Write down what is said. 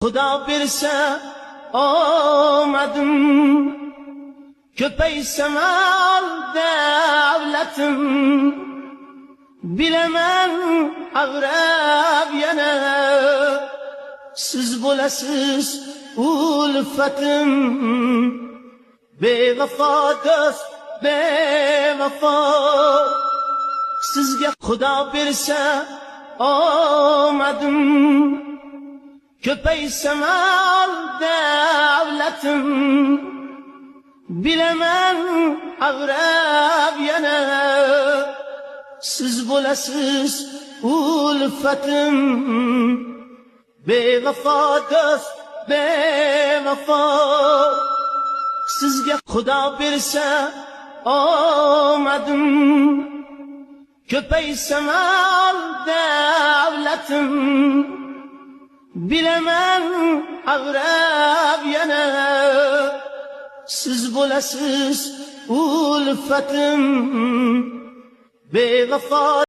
Xudo bersa omadim, ko'paysa mal davlatim, bilaman ag'rab yana siz bo'lasiz ulfatim. Bevafo do'st, bevafo, sizga Xudo bersa omadim, ko'paysa mal davlatim, bilaman ag'rab yana siz bo'lasiz ulfatim. Bevafo do'st, bevafo, sizga Xudo bersa omadim, ko'paysa mal davlatim, bilaman ag'rab yana siz bo'lasiz ulfatim. Bevafo